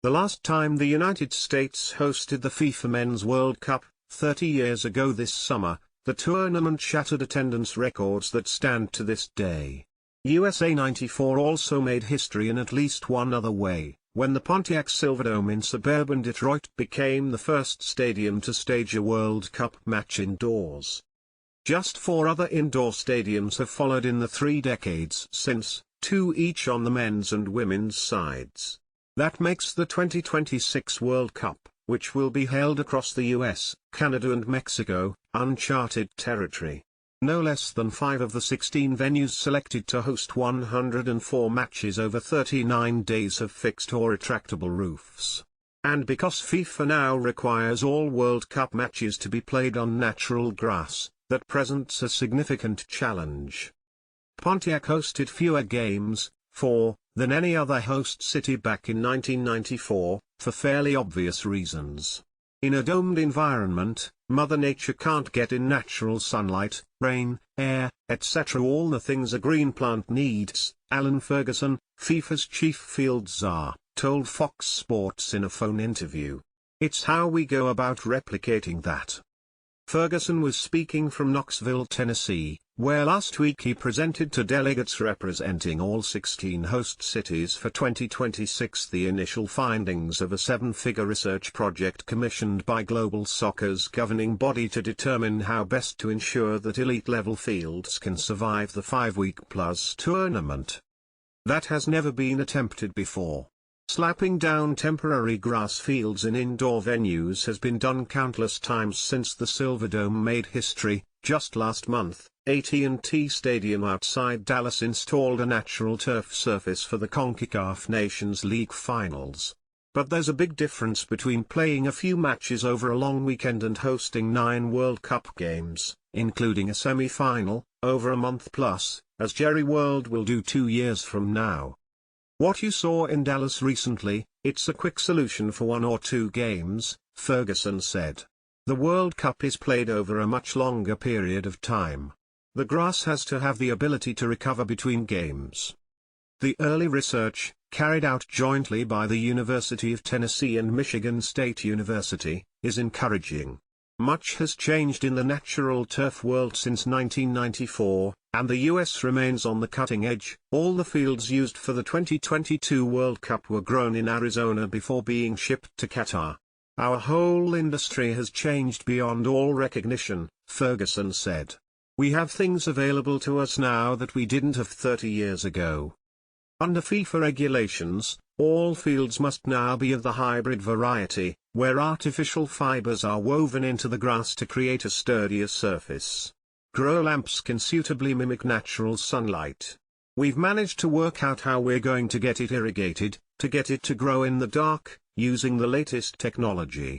The last time the United States hosted the FIFA Men's World Cup, 30 years ago this summer, the tournament shattered attendance records that stand to this day. USA 94 also made history in at least one other way, when the Pontiac Silverdome in suburban Detroit became the first stadium to stage a World Cup match indoors. Just 4 other indoor stadiums have followed in the 3 decades since, 2 each on the men's and women's sides. That makes the 2026 World Cup, which will be held across the US, Canada and Mexico, uncharted territory. No less than 5 of the 16 venues selected to host 104 matches over 39 days have fixed or retractable roofs. And because FIFA now requires all World Cup matches to be played on natural grass, that presents a significant challenge. Pontiac hosted fewer games, 4, than any other host city back in 1994, for fairly obvious reasons. In a domed environment, Mother Nature can't get in natural sunlight, rain, air, etc. all the things a green plant needs, Alan Ferguson, FIFA's chief field czar, told Fox Sports in a phone interview. It's how we go about replicating that. Ferguson was speaking from Knoxville, Tennessee, where last week he presented to delegates representing all 16 host cities for 2026 the initial findings of a 7-figure research project commissioned by Global Soccer's governing body to determine how best to ensure that elite-level fields can survive the 5-week-plus tournament. That has never been attempted before. Slapping down temporary grass fields in indoor venues has been done countless times since the Silverdome made history. Just last month, AT&T Stadium outside Dallas installed a natural turf surface for the CONCACAF Nations League finals. But there's a big difference between playing a few matches over a long weekend and hosting 9 World Cup games, including a semi-final, over a month plus, as Jerry World will do 2 years from now. What you saw in Dallas recently, it's a quick solution for 1 or 2 games, Ferguson said. The World Cup is played over a much longer period of time. The grass has to have the ability to recover between games. The early research, carried out jointly by the University of Tennessee and Michigan State University, is encouraging. Much has changed in the natural turf world since 1994, and the US remains on the cutting edge. All the fields used for the 2022 World Cup were grown in Arizona before being shipped to Qatar. Our whole industry has changed beyond all recognition, Ferguson said. We have things available to us now that we didn't have 30 years ago. Under FIFA regulations, all fields must now be of the hybrid variety, where artificial fibers are woven into the grass to create a sturdier surface. Grow lamps can suitably mimic natural sunlight. We've managed to work out how we're going to get it irrigated, to get it to grow in the dark, using the latest technology.